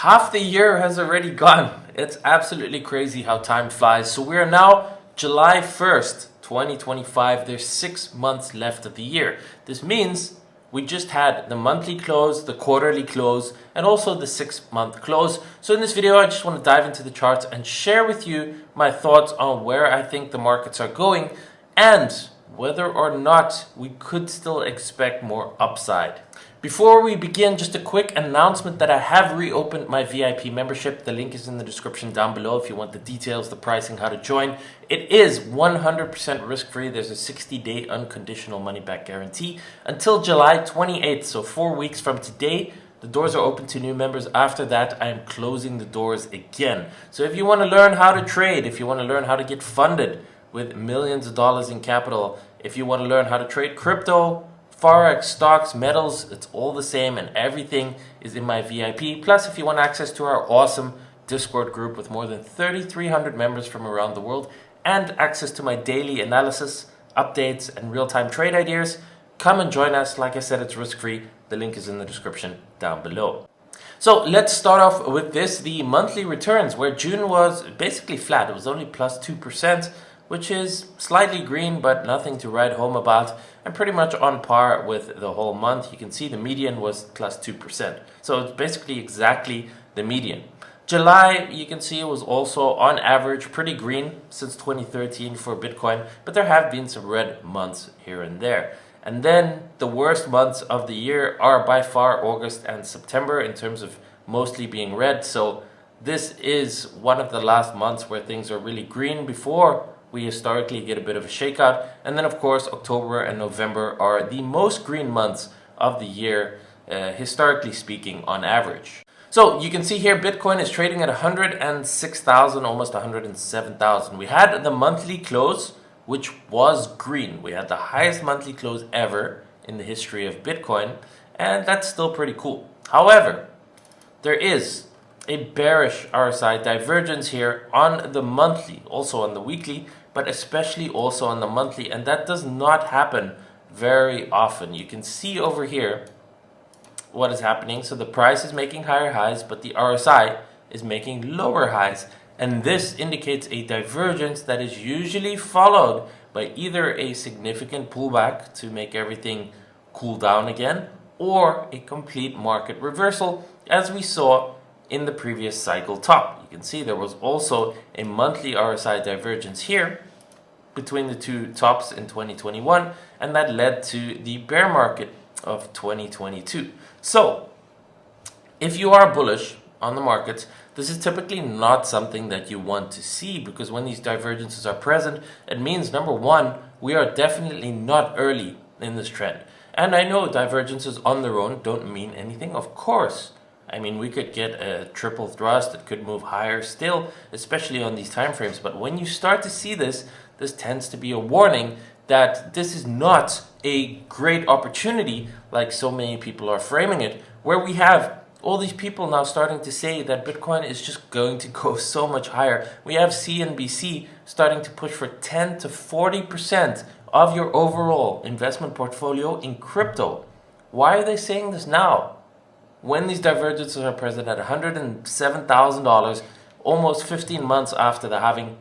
Half the year has already gone. It's absolutely crazy how time flies. So we are now July 1st, 2025. There's 6 months left of the year. This means we just had the monthly close, the quarterly close, and also the 6-month close. So in this video, I just want to dive into the charts and share with you my thoughts on where I think the markets are going and whether or not we could still expect more upside. Before we begin, just a quick announcement that I have reopened my VIP membership. The link is in the description down below if you want the details, the pricing, how to join. It is 100% risk-free. There's a 60-day unconditional money-back guarantee until July 28th, so 4 weeks from today. The doors are open to new members. After that, I am closing the doors again. So if you want to learn how to trade, if you want to learn how to get funded with millions of dollars in capital, if you want to learn how to trade crypto, Forex, stocks, metals, it's all the same and everything is in my VIP. Plus, if you want access to our awesome Discord group with more than 3,300 members from around the world and access to my daily analysis, updates, and real-time trade ideas, come and join us. Like I said, it's risk-free. The link is in the description down below. So let's start off with this, the monthly returns, where June was basically flat. It was only plus 2%. Which is slightly green, but nothing to write home about, and pretty much on par with the whole month. You can see the median was plus 2%. So it's basically exactly the median. July, you can see, it was also on average pretty green since 2013 for Bitcoin, but there have been some red months here and there. And then the worst months of the year are by far August and September in terms of mostly being red. So this is one of the last months where things are really green before we historically get a bit of a shakeout. And then of course October and November are the most green months of the year, historically speaking, on average. So you can see here Bitcoin is trading at 106,000, almost 107,000. We had the monthly close, which was green. We had the highest monthly close ever in the history of Bitcoin, and that's still pretty cool. However, there is a bearish RSI divergence here on the monthly, also on the weekly, but especially also on the monthly, and that does not happen very often. You can see over here what is happening. So the price is making higher highs, but the RSI is making lower highs, and this indicates a divergence that is usually followed by either a significant pullback to make everything cool down again, or a complete market reversal, as we saw in the previous cycle top. You can see there was also a monthly RSI divergence here between the two tops in 2021, and that led to the bear market of 2022. So if you are bullish on the markets, this is typically not something that you want to see, because when these divergences are present, it means, number one, we are definitely not early in this trend. And I know divergences on their own don't mean anything, of course. I mean, we could get a triple thrust, it could move higher still, especially on these time frames. But when you start to see this, this tends to be a warning that this is not a great opportunity like so many people are framing it, where we have all these people now starting to say that Bitcoin is just going to go so much higher. We have CNBC starting to push for 10 to 40% of your overall investment portfolio in crypto. Why are they saying this now, when these divergences are present at $107,000, almost 15 months after the halving?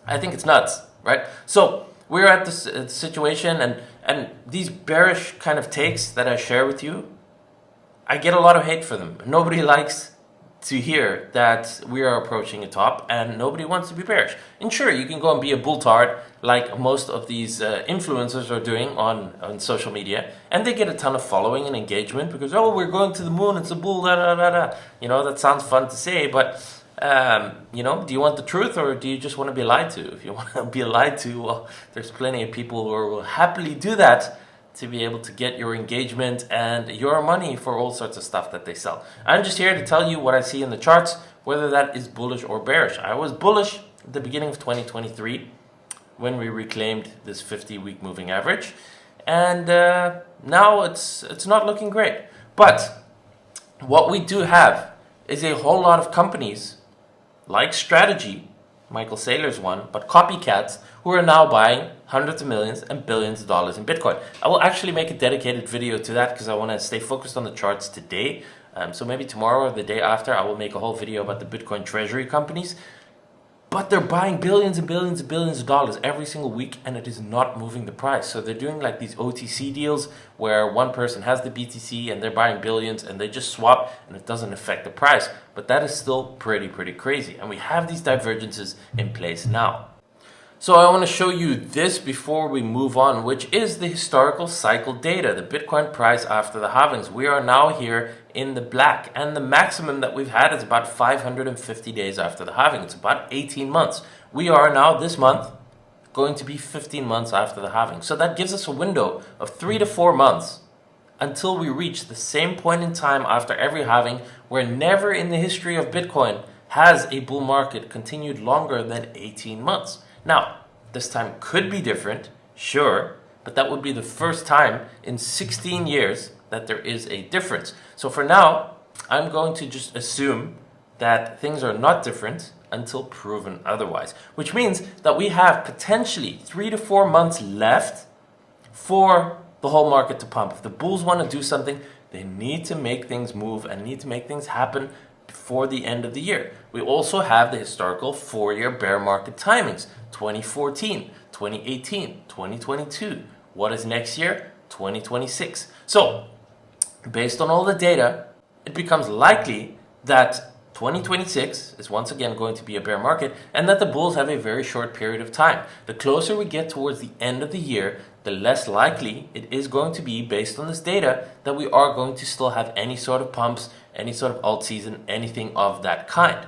I think it's nuts, right? So we're at this situation, and these bearish kind of takes that I share with you, I get a lot of hate for them. Nobody likes to hear that we are approaching a top, and nobody wants to be bearish. And sure, you can go and be a bulltard like most of these influencers are doing on social media, and they get a ton of following and engagement because, oh, we're going to the moon, it's a bull, da da da da. You know, that sounds fun to say, but you know, do you want the truth, or do you just want to be lied to? If you want to be lied to, well, there's plenty of people who will happily do that to be able to get your engagement and your money for all sorts of stuff that they sell. I'm just here to tell you what I see in the charts, whether that is bullish or bearish. I was bullish at the beginning of 2023 when we reclaimed this 50-week moving average, and now it's not looking great. But what we do have is a whole lot of companies like Strategy, Michael Saylor's one, but copycats who are now buying hundreds of millions and billions of dollars in Bitcoin. I will actually make a dedicated video to that because I want to stay focused on the charts today. So maybe tomorrow or the day after, I will make a whole video about the Bitcoin treasury companies. But they're buying billions and billions and billions of dollars every single week, and it is not moving the price. So they're doing like these OTC deals where one person has the BTC and they're buying billions and they just swap and it doesn't affect the price. But that is still pretty crazy. And we have these divergences in place now. So I want to show you this before we move on, which is the historical cycle data, the Bitcoin price after the halvings. We are now here in the black, and the maximum that we've had is about 550 days after the halving. It's about 18 months. We are now this month going to be 15 months after the halving. So that gives us a window of 3 to 4 months until we reach the same point in time after every halving, where never in the history of Bitcoin has a bull market continued longer than 18 months. Now, this time could be different, sure, but that would be the first time in 16 years that there is a difference. So for now, I'm going to just assume that things are not different until proven otherwise, which means that we have potentially 3 to 4 months left for the whole market to pump. If the bulls want to do something, they need to make things move and need to make things happen before the end of the year. We also have the historical 4-year bear market timings, 2014, 2018, 2022. What is next year? 2026. So, based on all the data, it becomes likely that 2026 is once again going to be a bear market, and that the bulls have a very short period of time. The closer we get towards the end of the year, the less likely it is going to be, based on this data, that we are going to still have any sort of pumps, any sort of alt season, anything of that kind.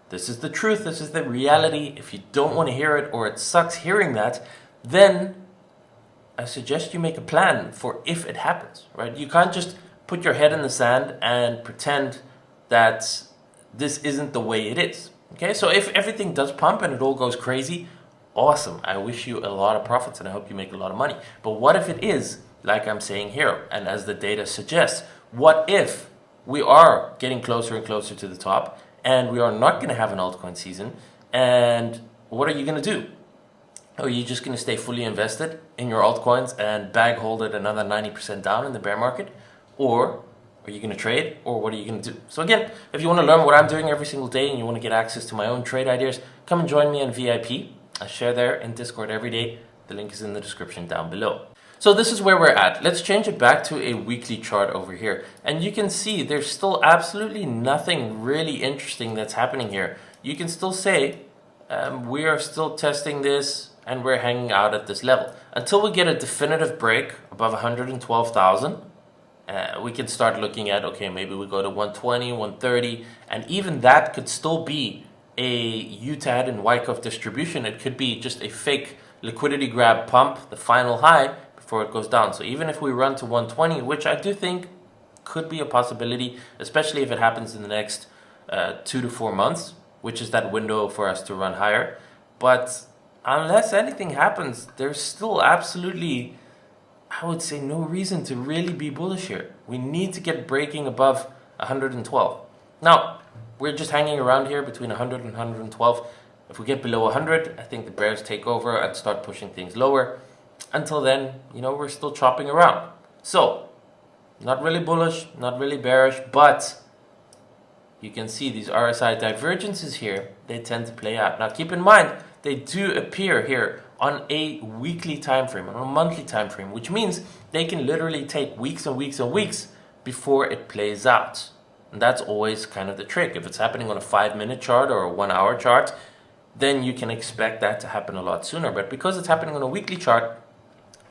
This is the truth, this is the reality. If you don't want to hear it, or it sucks hearing that, then I suggest you make a plan for if it happens, right? You can't just put your head in the sand and pretend that this isn't the way it is. Okay, so if everything does pump and it all goes crazy, awesome. I wish you a lot of profits and I hope you make a lot of money. But what if it is, like I'm saying here, and as the data suggests, what if we are getting closer and closer to the top and we are not going to have an altcoin season? And what are you going to do? Are you just going to stay fully invested in your altcoins and bag hold it another 90% down in the bear market? Or are you going to trade, or what are you going to do? So again, if you want to learn what I'm doing every single day and you want to get access to my own trade ideas, come and join me on VIP. I share there in Discord every day. The link is in the description down below. So this is where we're at. Let's change it back to a weekly chart over here. And you can see there's still absolutely nothing really interesting that's happening here. You can still say we are still testing this and we're hanging out at this level. Until we get a definitive break above 112,000, we can start looking at, okay, maybe we go to 120, 130, and even that could still be a UTAD and Wyckoff distribution. It could be just a fake liquidity grab pump, the final high, before it goes down. So even if we run to 120, which I do think could be a possibility, especially if it happens in the next 2 to 4 months, which is that window for us to run higher. But unless anything happens, there's still absolutely, I would say, no reason to really be bullish here. We need to get breaking above 112. Now, we're just hanging around here between 100 and 112. If we get below 100, I think the bears take over and start pushing things lower. Until then, we're still chopping around. So, not really bullish, not really bearish, but you can see these RSI divergences here, they tend to play out. Now, keep in mind, they do appear here on a weekly time frame, on a monthly time frame, which means they can literally take weeks and weeks and weeks before it plays out. And that's always kind of the trick. If it's happening on a 5-minute chart or a 1-hour chart, then you can expect that to happen a lot sooner. But because it's happening on a weekly chart,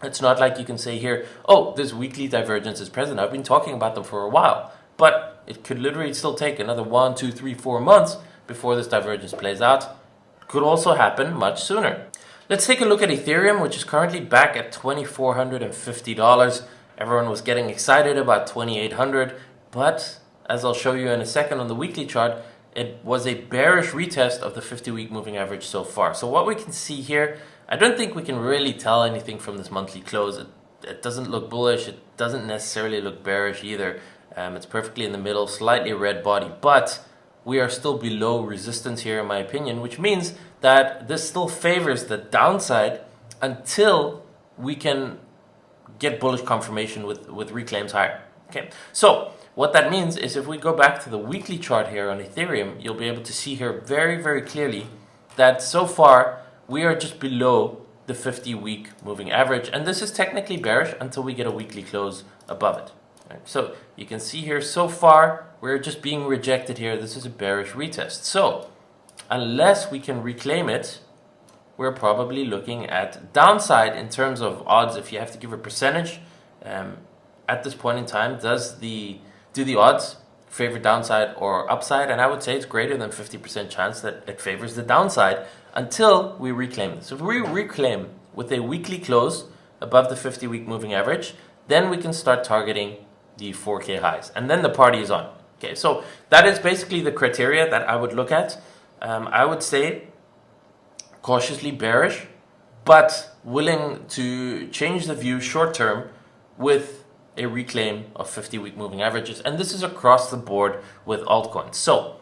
it's not like you can say here, oh, this weekly divergence is present. I've been talking about them for a while. But it could literally still take another 1, 2, 3, 4 months before this divergence plays out. It could also happen much sooner. Let's take a look at Ethereum, which is currently back at $2,450. Everyone was getting excited about $2,800, but as I'll show you in a second on the weekly chart, it was a bearish retest of the 50-week moving average so far. So what we can see here, I don't think we can really tell anything from this monthly close. It doesn't look bullish. It doesn't necessarily look bearish either. It's perfectly in the middle, slightly red body, but we are still below resistance here in my opinion, which means that this still favors the downside until we can get bullish confirmation with reclaims higher. Okay, so What that means is if we go back to the weekly chart here on Ethereum, you'll be able to see here very, very clearly that so far we are just below the 50-week moving average. And this is technically bearish until we get a weekly close above it. Right? So you can see here so far we're just being rejected here. This is a bearish retest. So unless we can reclaim it, we're probably looking at downside in terms of odds. If you have to give a percentage at this point in time, do the odds favor downside or upside? And I would say it's greater than 50% chance that it favors the downside until we reclaim this. If we reclaim with a weekly close above the 50-week moving average, then we can start targeting the 4K highs, and then the party is on. Okay, so that is basically the criteria that I would look at. I would say cautiously bearish, but willing to change the view short term with a reclaim of 50-week moving averages. And this is across the board with altcoins. So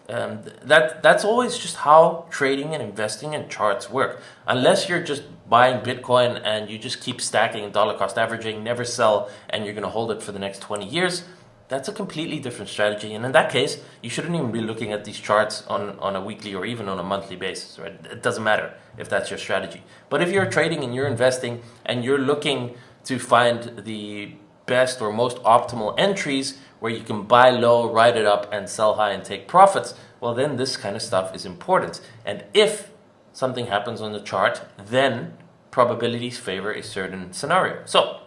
that's always just how trading and investing in charts work. Unless you're just buying Bitcoin and you just keep stacking dollar cost averaging, never sell, and you're going to hold it for the next 20 years, that's a completely different strategy. And in that case, you shouldn't even be looking at these charts on a weekly or even on a monthly basis, right? It doesn't matter if that's your strategy. But if you're trading and you're investing and you're looking to find the best or most optimal entries where you can buy low, ride it up, and sell high and take profits, well, then this kind of stuff is important. And if something happens on the chart, then probabilities favor a certain scenario. So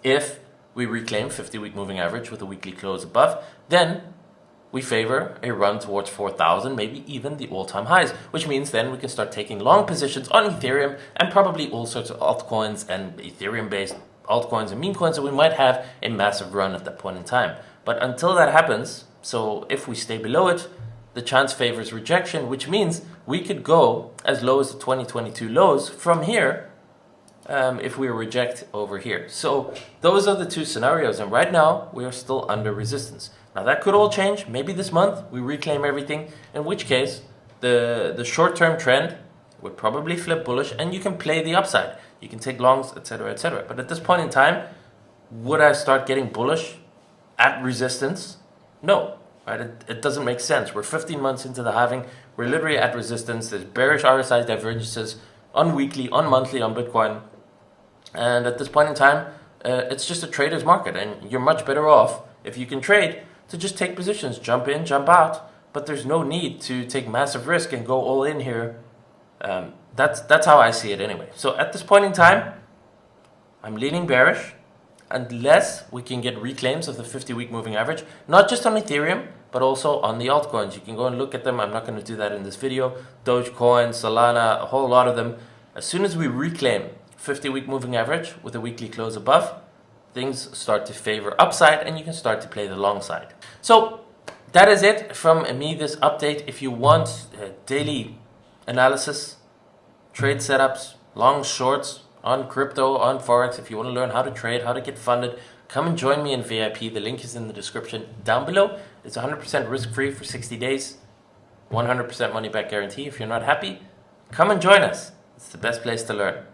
if we reclaim 50-week moving average with a weekly close above, then we favor a run towards 4,000, maybe even the all-time highs, which means then we can start taking long positions on Ethereum and probably all sorts of altcoins and Ethereum-based altcoins and meme coins that we might have a massive run at that point in time. But until that happens, so if we stay below it, the chance favors rejection, which means we could go as low as the 2022 lows from here if we reject over here. So those are the two scenarios, and right now we are still under resistance. Now that could all change. Maybe this month we reclaim everything, in which case the short-term trend would probably flip bullish and you can play the upside. You can take longs, etc., etc. But at this point in time, would I start getting bullish at resistance? No, right? It doesn't make sense. We're 15 months into the halving. We're literally at resistance. There's bearish RSI divergences on weekly, on monthly, on Bitcoin. And at this point in time, it's just a trader's market. And you're much better off, if you can trade, to just take positions, jump in, jump out. But there's no need to take massive risk and go all in here. That's how I see it anyway. So at this point in time, I'm leaning bearish unless we can get reclaims of the 50-week moving average, not just on Ethereum, but also on the altcoins. You can go and look at them. I'm not going to do that in this video. Dogecoin, Solana, a whole lot of them. As soon as we reclaim 50-week moving average with a weekly close above, things start to favor upside and you can start to play the long side. So that is it from me, this update. If you want daily analysis, trade setups, long shorts on crypto, on Forex, if you want to learn how to trade, how to get funded, come and join me in VIP. The link is in the description down below. It's 100% risk-free for 60 days, 100% money-back guarantee. If you're not happy, come and join us. It's the best place to learn.